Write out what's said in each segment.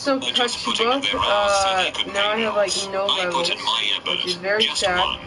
So touchy book, now I have like no levels, which is very sad.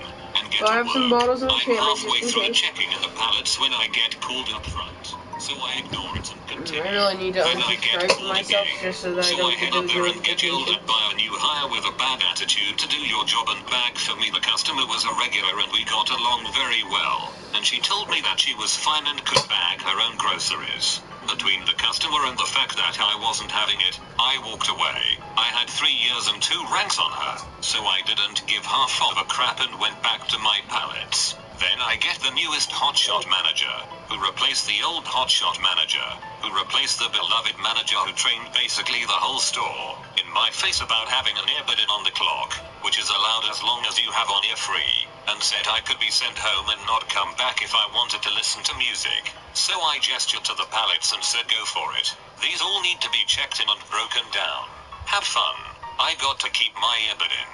So I have some bottles of enchantment just in case. Checking in the pallets when I get called up front. So I ignore it and continue. I really need to unsubscribe to myself just so that I don't get those notifications. And buy a new hire with a bad attitude to do your job and bag for me. The customer was a regular and we got along very well. And she told me that she was fine and could bag her own groceries. Between the customer and the fact that I wasn't having it, I walked away. I had 3 years and 2 ranks on her, so I didn't give half of a crap and went back to my pallets. Then I get the newest hotshot manager, who replaced the old hotshot manager, who replaced the beloved manager who trained basically the whole store in my face about having an earbud in on the clock, which is allowed as long as you have on ear free, and said I could be sent home and not come back if I wanted to listen to music. So I gestured to the pallets and said go for it. These all need to be checked in and broken down. Have fun. I got to keep my earbud in,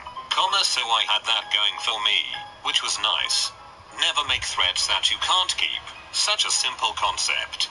so I had that going for me, which was nice. Never make threats that you can't keep. Such a simple concept.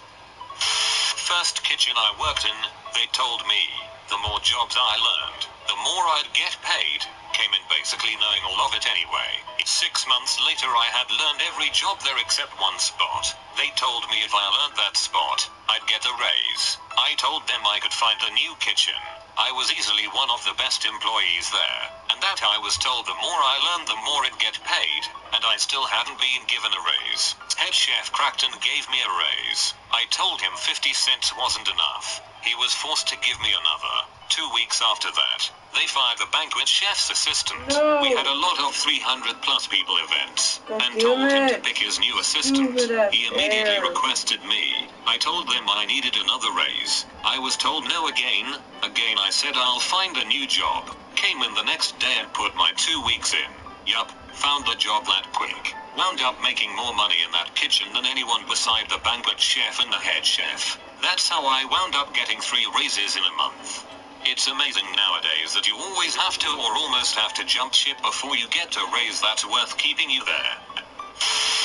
First kitchen I worked in, they told me, the more jobs I learned, the more I'd get paid. Came in basically knowing all of it anyway. 6 months later I had learned every job there except one spot. They told me if I learned that spot, I'd get a raise. I told them I could find a new kitchen. I was easily one of the best employees there, and that I was told the more I learned the more I'd get paid, and I still hadn't been given a raise. Head chef cracked and gave me a raise. I told him 50 cents wasn't enough. He was forced to give me another. 2 weeks after that, they fired the banquet chef's assistant. No. We had a lot of 300 plus people events, God and told him to it. pick his new assistant. He immediately requested me. I told them I needed another raise. I was told no again. Again I said I'll find a new job. Came in the next day and put my 2 weeks in. Yup, found the job that quick. Wound up making more money in that kitchen than anyone beside the banquet chef and the head chef. That's how I wound up getting 3 raises in a month. It's amazing nowadays that you always have to or almost have to jump ship before you get a raise that's worth keeping you there.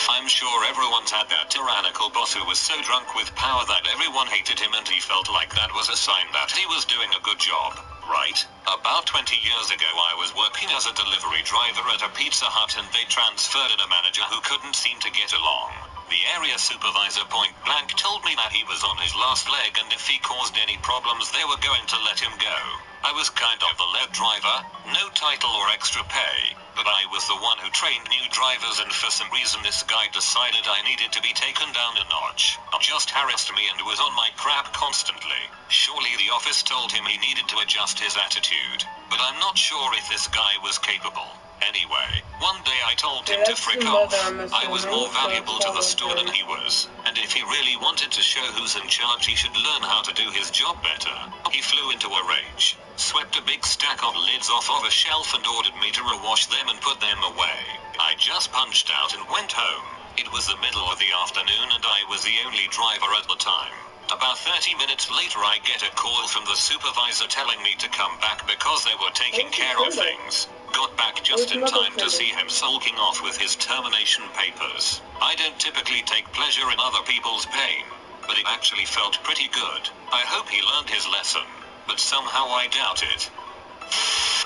I'm sure everyone's had that tyrannical boss who was so drunk with power that everyone hated him and he felt like that was a sign that he was doing a good job, right? About 20 years ago I was working as a delivery driver at a Pizza Hut and they transferred in a manager who couldn't seem to get along. The area supervisor point blank told me that he was on his last leg and if he caused any problems they were going to let him go. I was kind of the lead driver, no title or extra pay, but I was the one who trained new drivers and for some reason this guy decided I needed to be taken down a notch. Just harassed me and was on my crap constantly. Surely the office told him he needed to adjust his attitude, but I'm not sure if this guy was capable. Anyway, one day I told him to frick off. I was more valuable to the store than he was, and if he really wanted to show who's in charge he should learn how to do his job better. He flew into a rage, swept a big stack of lids off of a shelf and ordered me to rewash them and put them away. I just punched out and went home. It was the middle of the afternoon and I was the only driver at the time. About 30 minutes later I get a call from the supervisor telling me to come back because they were taking care of things. Got back just in time to see him sulking off with his termination papers. I don't typically take pleasure in other people's pain, but it actually felt pretty good. I hope he learned his lesson, but somehow I doubt it.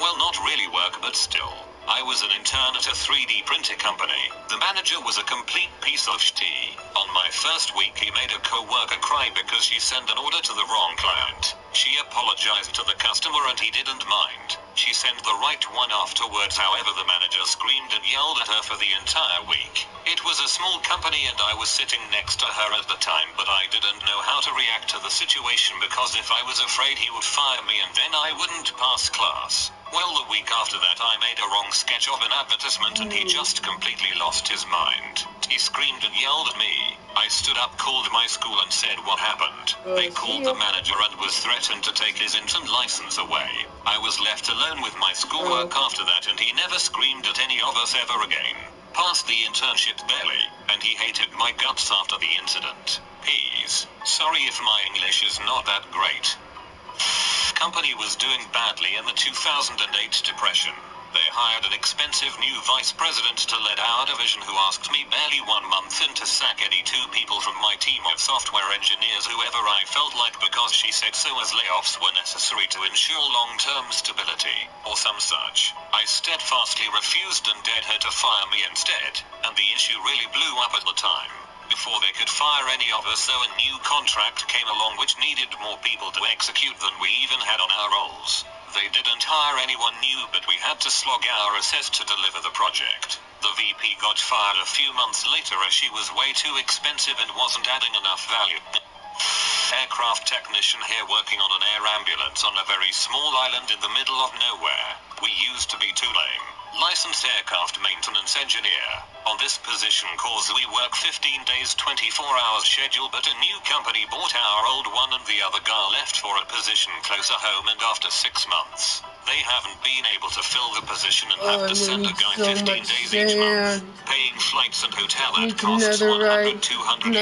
Well, not really work, but still. I was an intern at a 3D printer company. The manager was a complete piece of shit. On my first week he made a co-worker cry because she sent an order to the wrong client. She apologized to the customer and he didn't mind. She sent the right one afterwards, however the manager screamed and yelled at her for the entire week. It was a small company and I was sitting next to her at the time, but I didn't know how to react to the situation because if I was afraid he would fire me and then I wouldn't pass class. Well, the week after that I made a wrong sketch of an advertisement and he just completely lost his mind. He screamed and yelled at me. I stood up, called my school and said what happened. They called the manager and was threatened to take his intern license away. I was left alone with my schoolwork after that and he never screamed at any of us ever again. Passed the internship barely, and he hated my guts after the incident. Please, sorry if my English is not that great. Company was doing badly in the 2008 depression. They hired an expensive new vice president to lead our division who asked me barely 1 month in to sack any 2 people from my team of software engineers whoever I felt like because she said so as layoffs were necessary to ensure long-term stability, or some such. I steadfastly refused and dared her to fire me instead, and the issue really blew up at the time. Before they could fire any of us though, a new contract came along which needed more people to execute than we even had on our rolls. They didn't hire anyone new, but we had to slog our asses to deliver the project. The VP got fired a few months later as she was way too expensive and wasn't adding enough value. Aircraft technician here working on an air ambulance on a very small island in the middle of nowhere. We used to be too lame. Licensed aircraft maintenance engineer. On this position cause we work 15 days 24 hours schedule, but a new company bought our old one and the other guy left for a position closer home, and after 6 months they haven't been able to fill the position and have to send a guy 15 days each month, paying flights and hotel that costs 100-200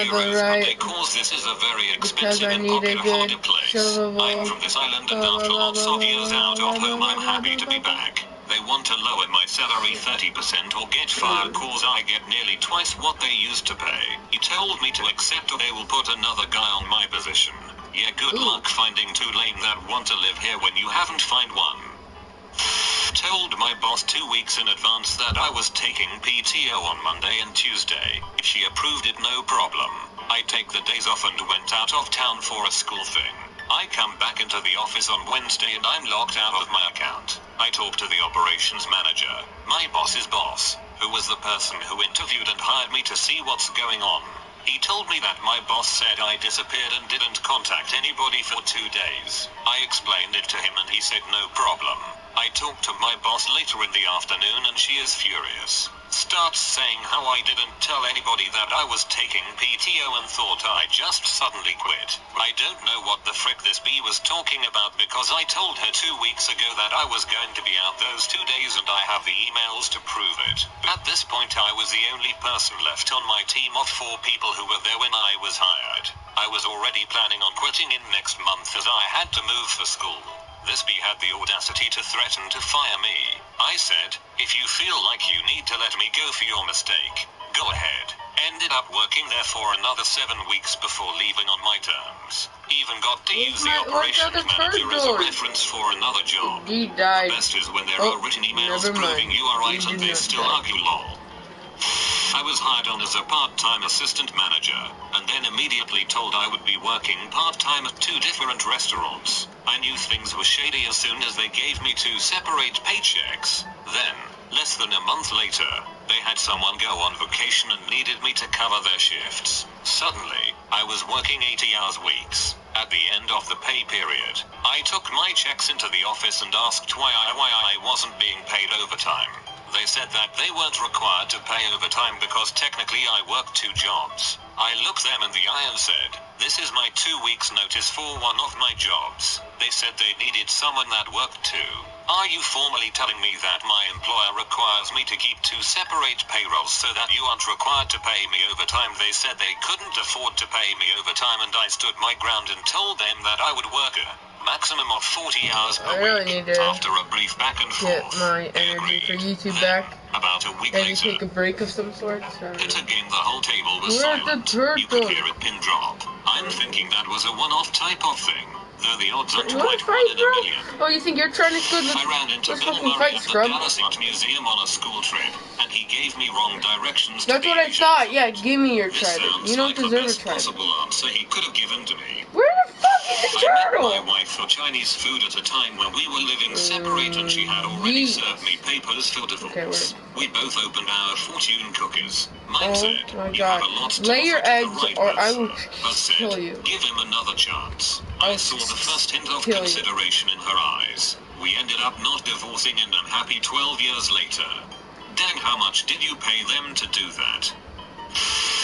euros a day cause this is a very expensive and popular holiday place. I'm from this island and after lots of years out of home I'm happy to be back. They want to lower my salary 30% or get fired cause I get nearly twice what they used to pay. He told me to accept or they will put another guy on my position. Yeah, good luck finding 2 lame that want to live here when you haven't find one. Told my boss 2 weeks in advance that I was taking PTO on Monday and Tuesday. She approved it, no problem. I take the days off and went out of town for a school thing. I come back into the office on Wednesday and I'm locked out of my account. I talk to the operations manager, my boss's boss, who was the person who interviewed and hired me to see what's going on. He told me that my boss said I disappeared and didn't contact anybody for 2 days. I explained it to him and he said no problem. I talked to my boss later in the afternoon and she is furious. Starts saying how I didn't tell anybody that I was taking PTO and thought I just suddenly quit. I don't know what the frick this bee was talking about because I told her 2 weeks ago that I was going to be out those 2 days and I have the emails to prove it. At this point I was the only person left on my team of 4 people who were there when I was hired. I was already planning on quitting in next month as I had to move for school. This bee had the audacity to threaten to fire me. I said, if you feel like you need to let me go for your mistake, go ahead. Ended up working there for another 7 weeks before leaving on my terms. Even got to use the operations manager as a reference for another job. He died. The best is when there are written emails proving you are right and they still argue lol. I was hired on as a part-time assistant manager, and then immediately told I would be working part-time at 2 different restaurants. I knew things were shady as soon as they gave me 2 separate paychecks. Then, less than a month later, they had someone go on vacation and needed me to cover their shifts. Suddenly, I was working 80-hour weeks. At the end of the pay period, I took my checks into the office and asked why I wasn't being paid overtime. They said that they weren't required to pay overtime because technically I worked 2 jobs. I looked them in the eye and said, this is my 2 weeks notice for one of my jobs. They said they needed someone that worked 2. Are you formally telling me that my employer requires me to keep 2 separate payrolls so that you aren't required to pay me overtime? They said they couldn't afford to pay me overtime and I stood my ground and told them that I would work a maximum of 40 hours per week. After a brief back and forth, get my energy for YouTube back. About a week Maybe later, take a break of some sort. it's again the whole table was Where's silent. the turtle? You could hear it pin drop. I'm thinking that was a one-off type of thing, though the odds aren't You wanna quite 1 fight, in a bro? million. Oh, you think you're trying to good? I ran into Let's Bill fucking Murray fight, at the scrub. Dallas Art Museum on a school trip, and he gave me wrong directions to That's the what I Asian thought. food. Yeah, give me your This trident. sounds You don't like the deserve a best trident. possible answer he could have given to me. Where the fuck is the I met turtle? my wife for Chinese food at a time when we were living separate and she had already served me papers for divorce. We both opened our fortune cookies. Mine said, my you God. have a lot to Lay your offer to the eggs right or I person, will but said, kill you. give him another chance. I saw the first hint of Kill you. consideration in her eyes. We ended up not divorcing and I'm happy 12 years later. Dan, how much did you pay them to do that?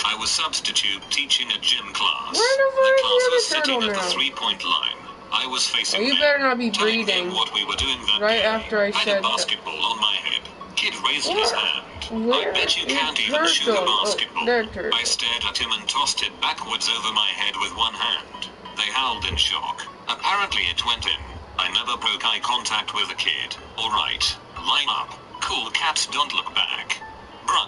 I was substitute teaching a gym class. Where the The fuck class is was the other sitting turtle at the now? 3-point line. I was facing Oh, you them, better not be telling breathing. them what we were doing that Right day. after I Had said a basketball on my hip. Kid raised his hand. Where I bet you is can't even shoot a turtle? basketball. Oh, there, turtle. I stared at him and tossed it backwards over my head with one hand. They howled in shock. Apparently it went in. I never broke eye contact with the kid. Alright. Line up. Cool cats don't look back. Bruh.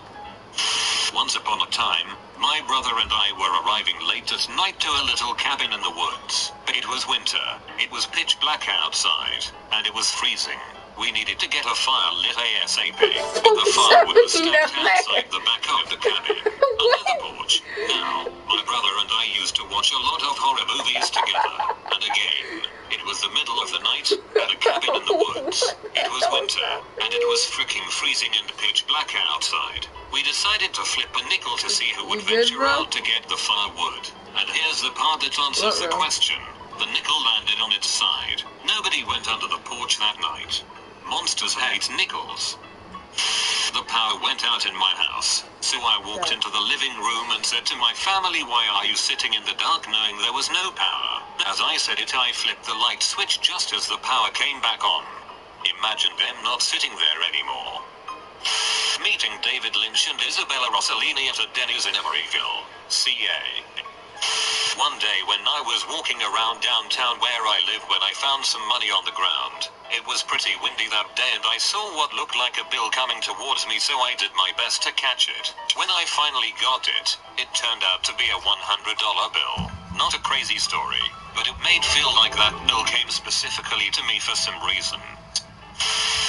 Once upon a time, my brother and I were arriving late at night to a little cabin in the woods. It was winter, it was pitch black outside, and it was freezing. We needed to get a fire lit ASAP, but the firewood was stuck outside the back of the cabin, under the porch. Now, my brother and I used to watch a lot of horror movies together, and again, it was the middle of the night, at a cabin in the woods. It was winter, and it was freaking freezing and pitch black outside. We decided to flip a nickel to see who would venture out to get the firewood. And here's the part that answers the question. The nickel landed on its side. Nobody went under the porch that night. Monsters hate nickels. The power went out in my house, so I walked into the living room and said to my family, "Why are you sitting in the dark?" knowing there was no power. As I said it, I flipped the light switch just as the power came back on. Imagine them not sitting there anymore. Meeting David Lynch and Isabella Rossellini at a Denny's in Emeryville, CA. One day when I was walking around downtown where I live, when I found some money on the ground. It was pretty windy that day and I saw what looked like a bill coming towards me, so I did my best to catch it. When I finally got it, it turned out to be a $100 bill. Not a crazy story, but it made feel like that bill came specifically to me for some reason.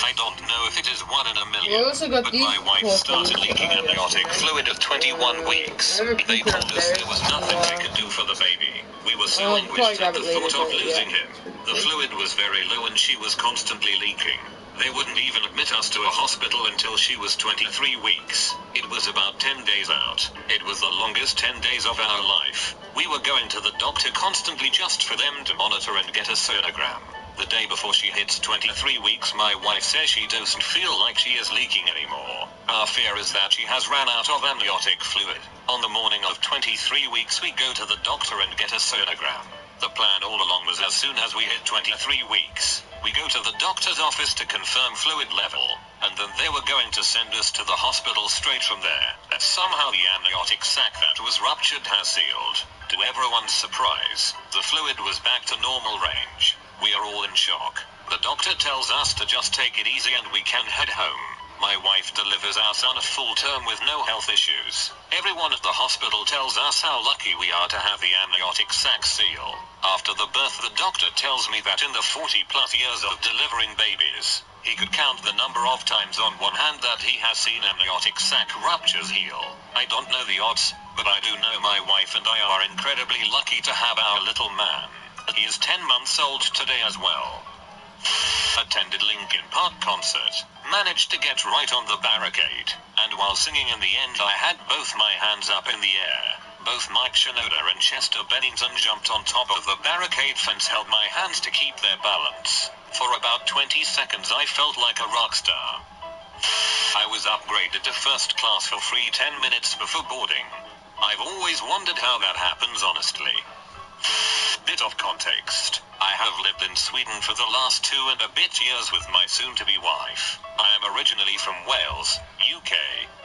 I don't know if it is 1 in a million, but my wife started leaking amniotic fluid at 21 weeks. They told us there was nothing they could do for the baby. We were so anguished at the thought of losing him. The fluid was very low and she was constantly leaking. They wouldn't even admit us to a hospital until she was 23 weeks. It was about 10 days out. It was the longest 10 days of our life. We were going to the doctor constantly just for them to monitor and get a sonogram. The day before she hits 23 weeks, my wife says she doesn't feel like she is leaking anymore. Our fear is that she has ran out of amniotic fluid. On the morning of 23 weeks, we go to the doctor and get a sonogram. The plan all along was as soon as we hit 23 weeks, we go to the doctor's office to confirm fluid level, and then they were going to send us to the hospital straight from there. And somehow the amniotic sac that was ruptured has sealed. To everyone's surprise, the fluid was back to normal range. We are all in shock. The doctor tells us to just take it easy and we can head home. My wife delivers our son a full term with no health issues. Everyone at the hospital tells us how lucky we are to have the amniotic sac seal. After the birth, the doctor tells me that in the 40+ years of delivering babies, he could count the number of times on one hand that he has seen amniotic sac ruptures heal. I don't know the odds, but I do know my wife and I are incredibly lucky to have our little man. He is 10 months old today as well. Attended Linkin Park concert, managed to get right on the barricade, and while singing in the end I had both my hands up in the air. Both Mike Shinoda and Chester Bennington jumped on top of the barricade fence, held my hands to keep their balance. For about 20 seconds I felt like a rock star. I was upgraded to first class for free 10 minutes before boarding. I've always wondered how that happens, honestly. Bit of context. I have lived in Sweden for the last 2 and a bit years with my soon-to-be wife. I am originally from Wales, UK.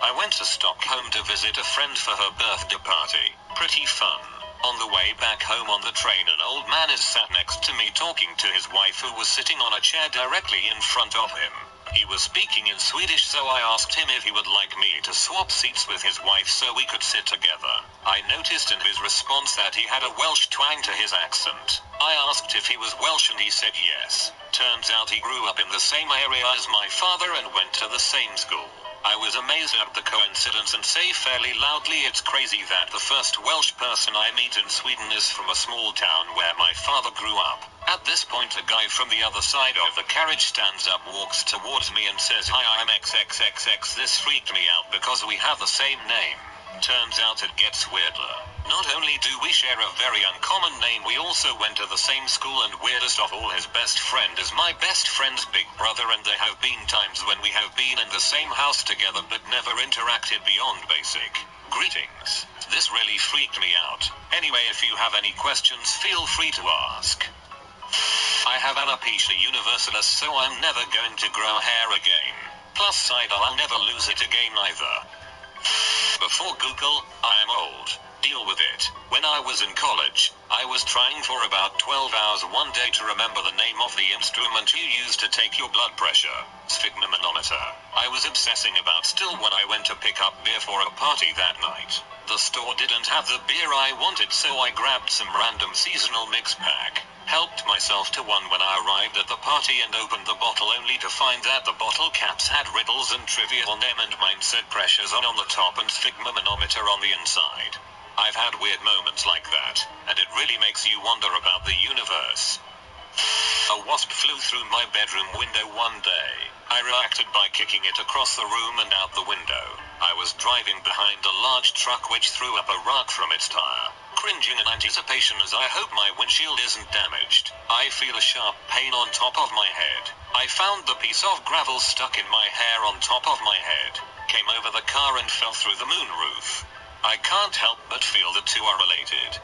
I went to Stockholm to visit a friend for her birthday party. Pretty fun. On the way back home on the train, an old man is sat next to me talking to his wife, who was sitting on a chair directly in front of him. He was speaking in Swedish, so I asked him if he would like me to swap seats with his wife so we could sit together. I noticed in his response that he had a Welsh twang to his accent. I asked if he was Welsh and he said yes. Turns out he grew up in the same area as my father and went to the same school. I was amazed at the coincidence and say fairly loudly, it's crazy that the first Welsh person I meet in Sweden is from a small town where my father grew up. At this point, a guy from the other side of the carriage stands up, walks towards me and says, "Hi, I'm XXXX. This freaked me out because we have the same name." Turns out it gets weirder. Not only do we share a very uncommon name, we also went to the same school, and weirdest of all, his best friend is my best friend's big brother, and there have been times when we have been in the same house together but never interacted beyond basic greetings. This really freaked me out. Anyway, if you have any questions, feel free to ask. I have alopecia universalis, so I'm never going to grow hair again. Plus side, I'll never lose it again either. Before Google, I am old. Deal with it. When I was in college, I was trying for about 12 hours one day to remember the name of the instrument you use to take your blood pressure, sphygmomanometer. I was obsessing about still when I went to pick up beer for a party that night. The store didn't have the beer I wanted, so I grabbed some random seasonal mix pack. Helped myself to one when I arrived at the party and opened the bottle only to find that the bottle caps had riddles and trivia on them and mine said pressures on the top and sphygmomanometer on the inside. I've had weird moments like that, and it really makes you wonder about the universe. A wasp flew through my bedroom window one day. I reacted by kicking it across the room and out the window. I was driving behind a large truck which threw up a rock from its tire. Cringing in anticipation as I hope my windshield isn't damaged. I feel a sharp pain on top of my head. I found the piece of gravel stuck in my hair on top of my head. Came over the car and fell through the moonroof. I can't help but feel the two are related.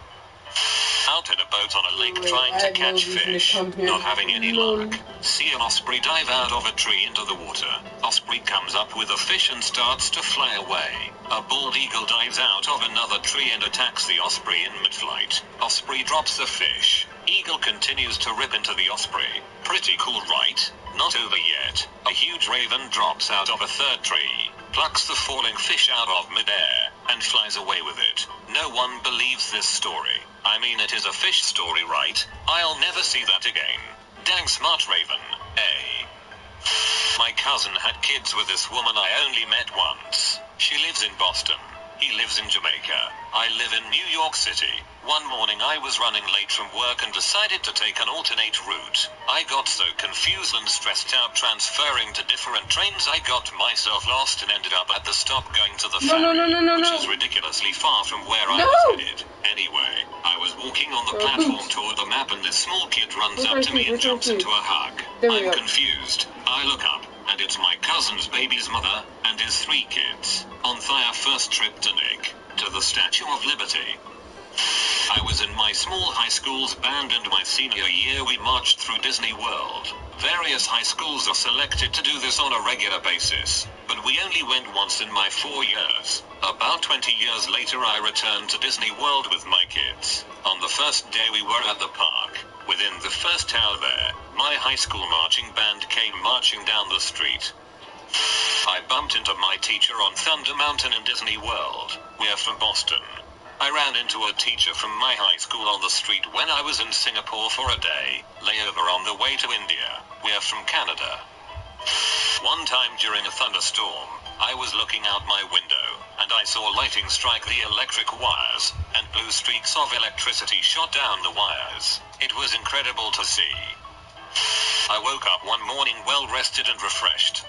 Out in a boat on a lake trying to catch fish, not having any luck. See an osprey dive out of a tree into the water. Osprey comes up with a fish and starts to fly away. A bald eagle dives out of another tree and attacks the osprey in mid-flight. Osprey drops the fish. Eagle continues to rip into the osprey. Pretty cool, right? Not over yet. A huge raven drops out of a third tree, plucks the falling fish out of midair, and flies away with it. No one believes this story. I mean, it is a fish story, right? I'll never see that again. Dang smart raven, eh? My cousin had kids with this woman I only met once. She lives in Boston. He lives in Jamaica. I live in New York City. One morning I was running late from work and decided to take an alternate route. I got so confused and stressed out transferring to different trains I got myself lost and ended up at the stop going to the ferry, which is ridiculously far from where I was headed. Anyway, I was walking on the platform toward the map and this small kid runs up to me and jumps into a hug. I'm confused. I look up, and it's my cousin's baby's mother and his 3 kids, on their first trip to Nick, to the Statue of Liberty. I was in my small high school's band and my senior year we marched through Disney World. Various high schools are selected to do this on a regular basis, but we only went once in my 4 years. About 20 years later I returned to Disney World with my kids. On the first day we were at the park. Within the first hour there, my high school marching band came marching down the street. I bumped into my teacher on Thunder Mountain in Disney World. We're from Boston. I ran into a teacher from my high school on the street when I was in Singapore for a day, layover on the way to India. We're from Canada. One time during a thunderstorm, I was looking out my window, and I saw lightning strike the electric wires, and blue streaks of electricity shot down the wires. It was incredible to see. I woke up one morning well rested and refreshed.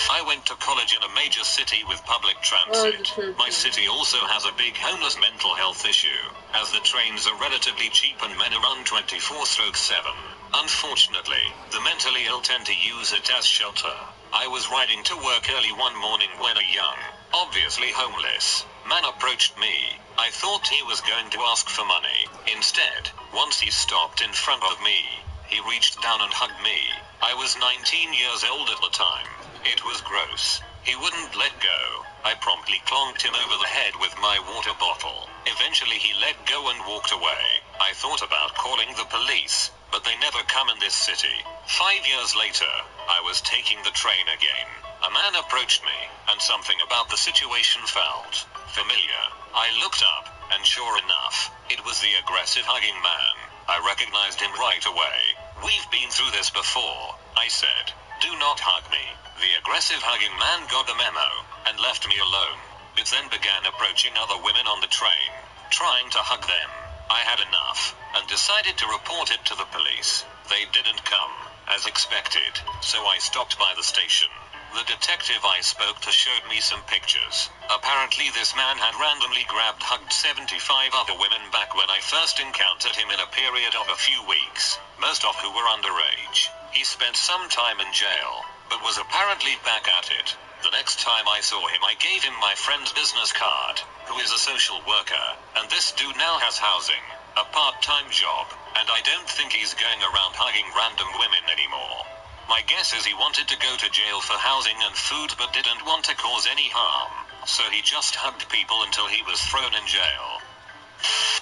I went to college in a major city with public transit. My city also has a big homeless mental health issue, as the trains are relatively cheap and men are run 24/7. Unfortunately, the mentally ill tend to use it as shelter. I was riding to work early one morning when a young, obviously homeless, man approached me. I thought he was going to ask for money. Instead, once he stopped in front of me, he reached down and hugged me. I was 19 years old at the time. It was gross. He wouldn't let go. I promptly clonked him over the head with my water bottle. Eventually he let go and walked away. I thought about calling the police, but they never come in this city. 5 years later, I was taking the train again. A man approached me, and something about the situation felt familiar. I looked up, and sure enough, it was the aggressive hugging man. I recognized him right away. We've been through this before, I said. Do not hug me. The aggressive hugging man got the memo, and left me alone. It then began approaching other women on the train, trying to hug them. I had enough, and decided to report it to the police. They didn't come, as expected, so I stopped by the station. The detective I spoke to showed me some pictures. Apparently this man had randomly hugged 75 other women back when I first encountered him in a period of a few weeks, most of who were underage. He spent some time in jail, but was apparently back at it. The next time I saw him I gave him my friend's business card, who is a social worker, and this dude now has housing, a part-time job, and I don't think he's going around hugging random women anymore. My guess is he wanted to go to jail for housing and food but didn't want to cause any harm. so he just hugged people until he was thrown in jail.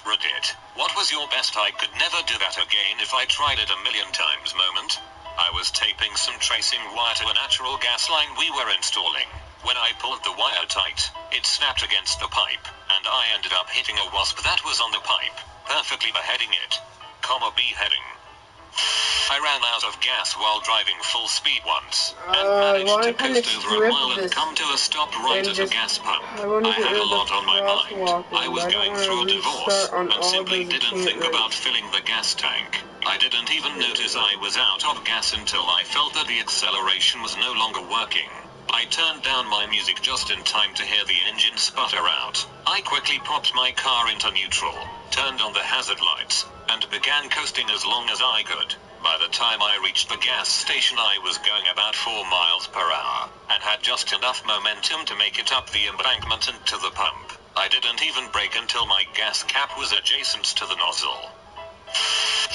Reddit. What was your best I could never do that again if I tried it a million times moment? I was taping some tracing wire to a natural gas line we were installing. When I pulled the wire tight, it snapped against the pipe, and I ended up hitting a wasp that was on the pipe, perfectly beheading it. Beheading. I ran out of gas while driving full speed once, and managed to coast over a mile and come to a stop right at a gas pump. I had a lot on my mind. I was going through a divorce, and simply didn't think about filling the gas tank. I didn't even notice I was out of gas until I felt that the acceleration was no longer working. I turned down my music just in time to hear the engine sputter out. I quickly popped my car into neutral, turned on the hazard lights, and began coasting as long as I could. By the time I reached the gas station I was going about 4 miles per hour, and had just enough momentum to make it up the embankment and to the pump. I didn't even brake until my gas cap was adjacent to the nozzle.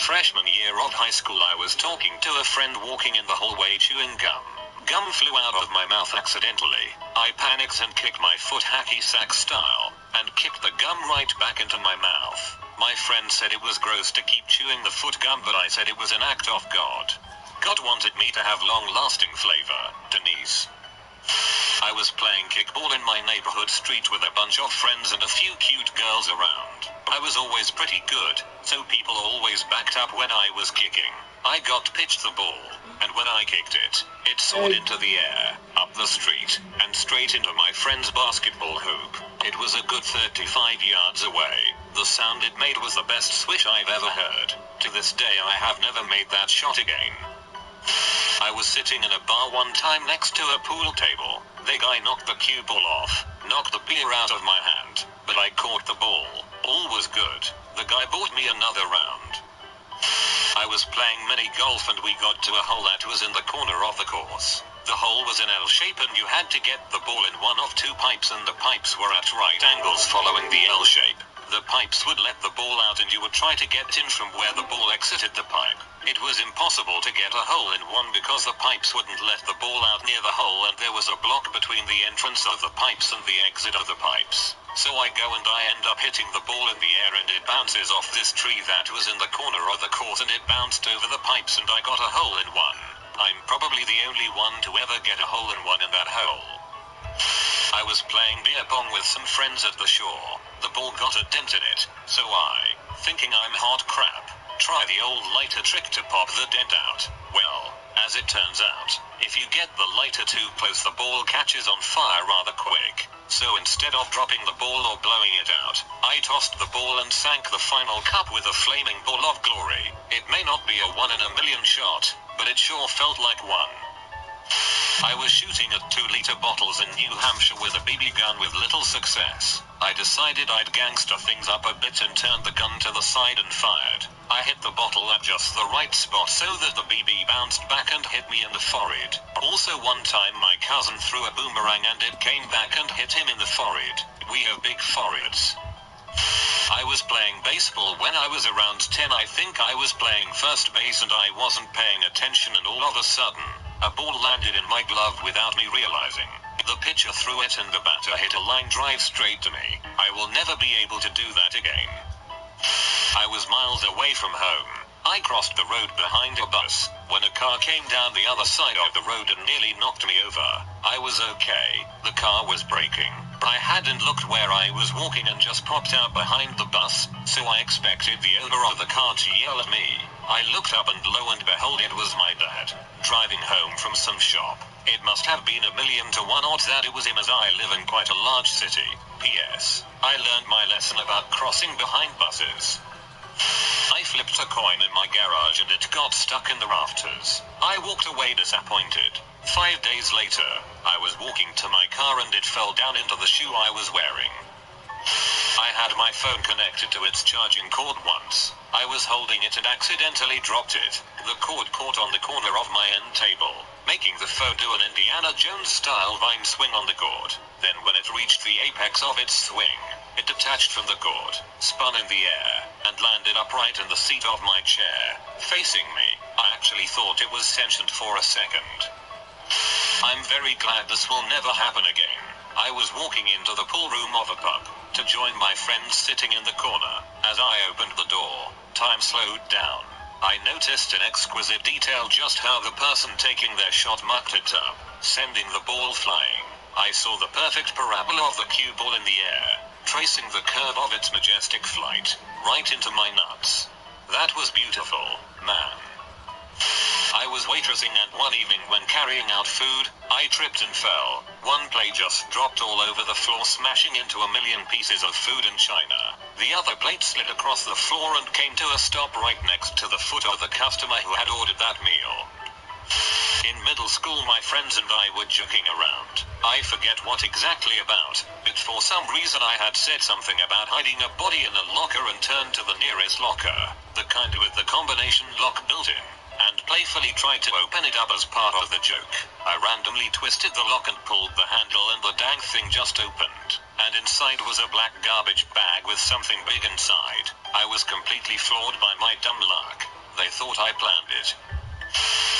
Freshman year of high school I was talking to a friend walking in the hallway chewing gum. Gum flew out of my mouth accidentally. I panicked and kicked my foot hacky sack style, and kicked the gum right back into my mouth. My friend said it was gross to keep chewing the foot gum, but I said it was an act of God. God wanted me to have long-lasting flavor. Denise. I was playing kickball in my neighborhood street with a bunch of friends and a few cute girls around. I was always pretty good, so people always backed up when I was kicking. I got pitched the ball, and when I kicked it, it soared into the air, up the street, and straight into my friend's basketball hoop. It was a good 35 yards away. The sound it made was the best swish I've ever heard. To this day I have never made that shot again. I was sitting in a bar one time next to a pool table. The guy knocked the cue ball off, knocked the beer out of my hand, but I caught the ball. All was good. The guy bought me another round. I was playing mini golf and we got to a hole that was in the corner of the course. The hole was an L shape and you had to get the ball in one of two pipes and the pipes were at right angles following the L shape. The pipes would let the ball out and you would try to get in from where the ball exited the pipe. It was impossible to get a hole in one because the pipes wouldn't let the ball out near the hole and there was a block between the entrance of the pipes and the exit of the pipes. So I go and I end up hitting the ball in the air and it bounces off this tree that was in the corner of the court and it bounced over the pipes and I got a hole in one. I'm probably the only one to ever get a hole in one in that hole. I was playing beer pong with some friends at the shore. The ball got a dent in it, so I, thinking I'm hot crap, try the old lighter trick to pop the dent out. Well, as it turns out, if you get the lighter too close the ball catches on fire rather quick. So instead of dropping the ball or blowing it out, I tossed the ball and sank the final cup with a flaming ball of glory. It may not be a 1 in a million shot, but it sure felt like one. I was shooting at 2-liter bottles in New Hampshire with a BB gun with little success. I decided I'd gangster things up a bit and turned the gun to the side and fired. I hit the bottle at just the right spot so that the BB bounced back and hit me in the forehead. Also one time my cousin threw a boomerang and it came back and hit him in the forehead. We have big foreheads. I was playing baseball when I was around 10. I think I was playing first base and I wasn't paying attention and all of a sudden, a ball landed in my glove without me realizing. The pitcher threw it and the batter hit a line drive straight to me. I will never be able to do that again. I was miles away from home. I crossed the road behind a bus when a car came down the other side of the road and nearly knocked me over. I was okay. The car was braking. I hadn't looked where I was walking and just popped out behind the bus, so I expected the owner of the car to yell at me. I looked up and lo and behold it was my dad, driving home from some shop. It must have been 1,000,000 to 1 odds that it was him as I live in quite a large city. P.S. I learned my lesson about crossing behind buses. I flipped a coin in my garage and it got stuck in the rafters. I walked away disappointed. 5 days later, I was walking to my car and it fell down into the shoe I was wearing. I had my phone connected to its charging cord once. I was holding it and accidentally dropped it. The cord caught on the corner of my end table, making the phone do an Indiana Jones-style vine swing on the cord. Then when it reached the apex of its swing, it detached from the cord, spun in the air, and landed upright in the seat of my chair, facing me. I actually thought it was sentient for a second. I'm very glad this will never happen again. I was walking into the pool room of a pub to join my friends sitting in the corner. As I opened the door, time slowed down. I noticed in exquisite detail just how the person taking their shot mucked it up, sending the ball flying. I saw the perfect parabola of the cue ball in the air, tracing the curve of its majestic flight, right into my nuts. That was beautiful, man. I was waitressing and one evening when carrying out food, I tripped and fell. One plate just dropped all over the floor, smashing into a million pieces of food and china. The other plate slid across the floor and came to a stop right next to the foot of the customer who had ordered that meal. In middle school my friends and I were joking around. I forget what exactly about, but for some reason I had said something about hiding a body in a locker and turned to the nearest locker, the kind with the combination lock built in, and playfully tried to open it up as part of the joke. I randomly twisted the lock and pulled the handle and the dang thing just opened, and inside was a black garbage bag with something big inside. I was completely floored by my dumb luck. They thought I planned it.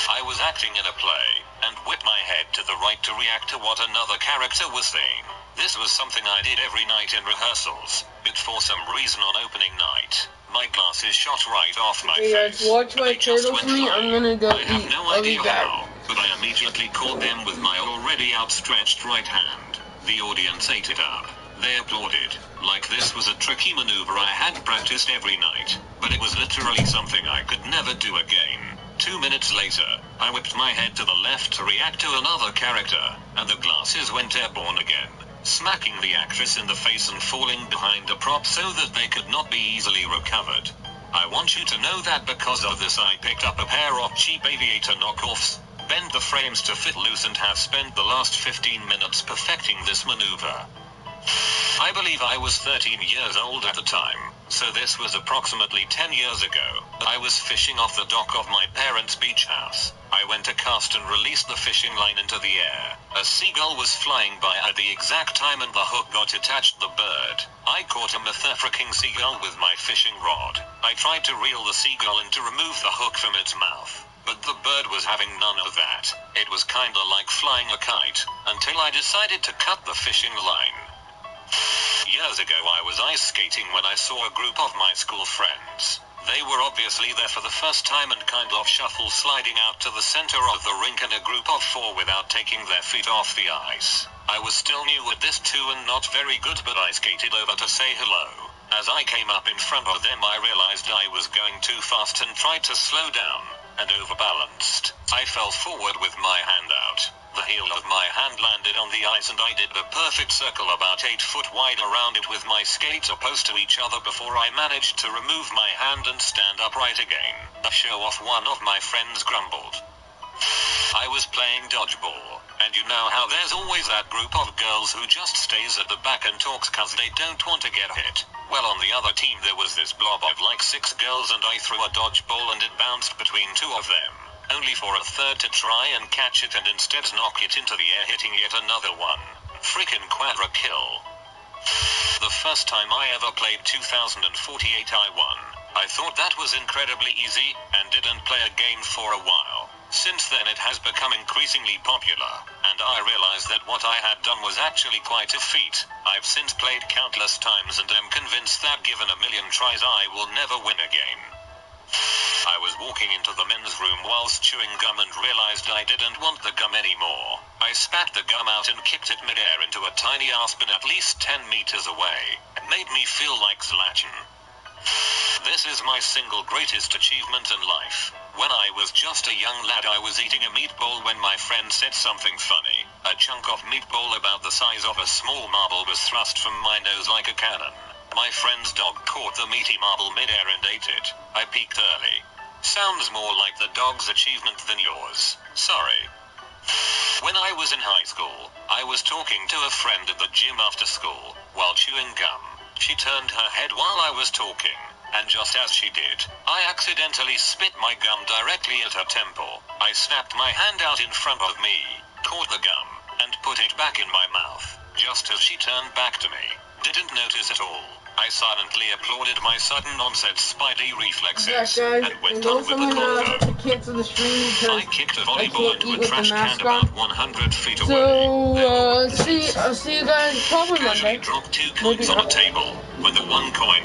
I was acting in a play, and whipped my head to the right to react to what another character was saying. This was something I did every night in rehearsals, but for some reason on opening night, my glasses shot right off my face. Guys, watch my turtle for me. I'm gonna go I have eat. no I'll be idea back. how, but I immediately caught them with my already outstretched right hand. The audience ate it up. They applauded, like this was a tricky maneuver I had practiced every night, but it was literally something I could never do again. 2 minutes later, I whipped my head to the left to react to another character, and the glasses went airborne again, smacking the actress in the face and falling behind a prop so that they could not be easily recovered. I want you to know that because of this I picked up a pair of cheap aviator knockoffs, bent the frames to fit loose and have spent the last 15 minutes perfecting this maneuver. I believe I was 13 years old at the time, so this was approximately 10 years ago. I was fishing off the dock of my parents' beach house. I went to cast and released the fishing line into the air. A seagull was flying by at the exact time and the hook got attached to the bird. I caught a motherfucking seagull with my fishing rod. I tried to reel the seagull in to remove the hook from its mouth, but the bird was having none of that. It was kinda like flying a kite, until I decided to cut the fishing line. Years ago I was ice skating when I saw a group of my school friends. They were obviously there for the first time and kind of shuffle sliding out to the center of the rink in a group of 4 without taking their feet off the ice. I was still new at this too and not very good, but I skated over to say hello. As I came up in front of them I realized I was going too fast and tried to slow down, and overbalanced. I fell forward with my hand out. The heel of my hand landed on the ice and I did a perfect circle about 8 foot wide around it with my skates opposed to each other before I managed to remove my hand and stand upright again. A show off, one of my friends grumbled. I was playing dodgeball, and you know how there's always that group of girls who just stays at the back and talks cause they don't want to get hit. Well, on the other team there was this blob of like 6 girls and I threw a dodgeball and it bounced between 2 of them, only for a third to try and catch it and instead knock it into the air, hitting yet another one. Frickin' quadra kill. The first time I ever played 2048 I won. I thought that was incredibly easy, and didn't play a game for a while. Since then it has become increasingly popular, and I realized that what I had done was actually quite a feat. I've since played countless times and am convinced that given a million tries I will never win again. I was walking into the men's room whilst chewing gum and realized I didn't want the gum anymore. I spat the gum out and kicked it midair into a tiny aspen at least 10 meters away. It made me feel like Zlatan. This is my single greatest achievement in life. When I was just a young lad I was eating a meatball when my friend said something funny. A chunk of meatball about the size of a small marble was thrust from my nose like a cannon. My friend's dog caught the meaty marble midair and ate it. I peeked early. Sounds more like the dog's achievement than yours. Sorry. When I was in high school, I was talking to a friend at the gym after school, while chewing gum. She turned her head while I was talking, and just as she did, I accidentally spit my gum directly at her temple. I snapped my hand out in front of me, caught the gum, and put it back in my mouth, just as she turned back to me. Didn't notice at all. I silently applauded my sudden onset Spidey reflexes Guys, and went on with the convo. to cancel the stream because I kicked a volleyball into a with the trash can mask about on. 100 feet away. So, I'll see you guys probably Casually Monday. dropped 2 coins on a table when the one coin